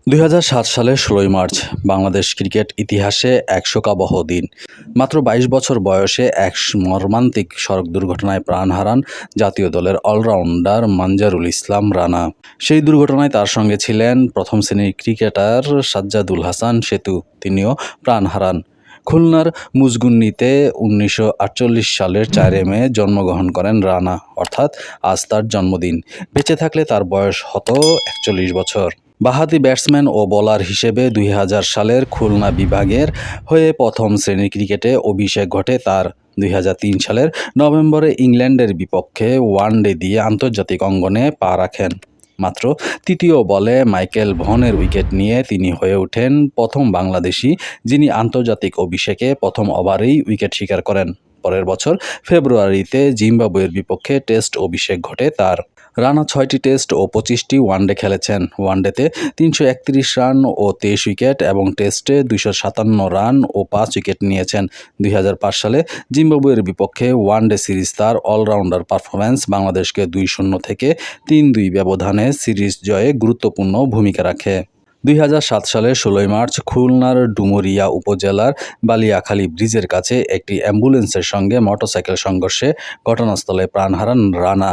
২০০৭ সালের ১৬ই March Bangladesh cricket ইতিহাসে এক শোকাবহ দিন। মাত্র ২২ বছর বয়সে এক মর্মান্তিক সড়ক দুর্ঘটনায় প্রাণ হারান জাতীয় দলের অলরাউন্ডার মানজারুল ইসলাম রানা। সেই দুর্ঘটনায় তার সঙ্গে ছিলেন প্রথম শ্রেণীর ক্রিকেটার সাজ্জাদুল হাসান সেতু, তিনিও প্রাণ হারান। খুলনার মুজগুন্নিতে ১৯৪৮ সালের ৪ মে জন্মগ্রহণ করেন রানা, অর্থাৎ আজ তার জন্মদিন। বেঁচে থাকলে তার বয়স হতো ৪১ বছর। বাঁহাতি ব্যাটসম্যান ও বোলার হিসেবে ২০০০ সালের খুলনা বিভাগের হয়ে প্রথম শ্রেণীর ক্রিকেটে অভিষেক ঘটে তার। ২০০৩ সালের নভেম্বরে ইংল্যান্ডের বিপক্ষে ওয়ানডে দিয়ে আন্তর্জাতিক অঙ্গনে পা রাখেন। মাত্র তৃতীয় বলে মাইকেল ভনের উইকেট নিয়ে তিনি হয়ে ওঠেন প্রথম বাংলাদেশি যিনি আন্তর্জাতিক অভিষেকে প্রথম ওভারেই উইকেট শিকার করেন। পরের বছর ফেব্রুয়ারিতে জিম্বাবুয়ের বিপক্ষে টেস্ট অভিষেক ঘটে তার। রানা ৬টি টেস্ট ও ২৫টি ওয়ানডে খেলেছেন। ওয়ানডেতে ৩৩১ রান ও ২৩ উইকেট এবং টেস্টে ২৫৭ রান ও ৫ উইকেট নিয়েছেন। ২০০৫ সালে জিম্বাবুয়ের বিপক্ষে ওয়ানডে সিরিজ তার অলরাউন্ডার পারফরম্যান্স বাংলাদেশকে ২-০ থেকে ৩-২ ব্যবধানে সিরিজ জয়ে গুরুত্বপূর্ণ ভূমিকা রাখে। ২০০৭ সালের ১৬ই মার্চ খুলনার ডুমুরিয়া উপজেলার বালিয়াখালী ব্রিজের কাছে একটি অ্যাম্বুলেন্সের সঙ্গে মোটরসাইকেল সংঘর্ষে ঘটনাস্থলে প্রাণ হারান রানা।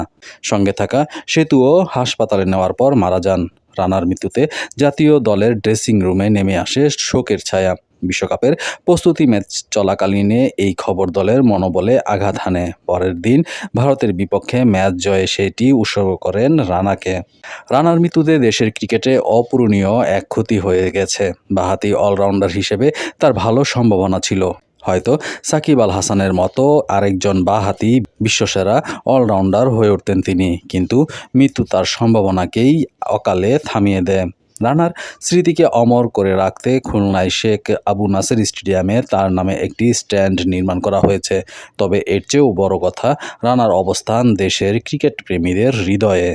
সঙ্গে থাকা সেতুও হাসপাতালে নেওয়ার পর মারা যান। রানার মৃত্যুতে জাতীয় দলের ড্রেসিং রুমে নেমে আসে শোকের ছায়া। বিশ্বকাপের প্রস্তুতি ম্যাচ চলাকালীনে এই খবর দলের মনোবলে আঘাত হানে। পরের দিন ভারতের বিপক্ষে ম্যাচ জয়ে সেটি উৎসর্গ করেন রানাকে। রানার মৃত্যুতে দেশের ক্রিকেটে অপূরণীয় এক ক্ষতি হয়ে গেছে। বাঁহাতি অলরাউন্ডার হিসেবে তার ভালো সম্ভাবনা ছিল। হয়তো সাকিব আল হাসানের মতো আরেকজন বাঁহাতি বিশ্বসেরা অলরাউন্ডার হয়ে উঠতেন তিনি, কিন্তু মৃত্যু তার সম্ভাবনাকেই অকালে থামিয়ে দেয়। রানার স্মৃতিকে অমর করে রাখতে খুলনায় শেখ আবু নাসের স্টেডিয়ামে তার নামে একটি স্ট্যান্ড নির্মাণ করা হয়েছে। তবে এর চেয়েও বড় কথা, রানার অবস্থান দেশের ক্রিকেট প্রেমীদের হৃদয়ে।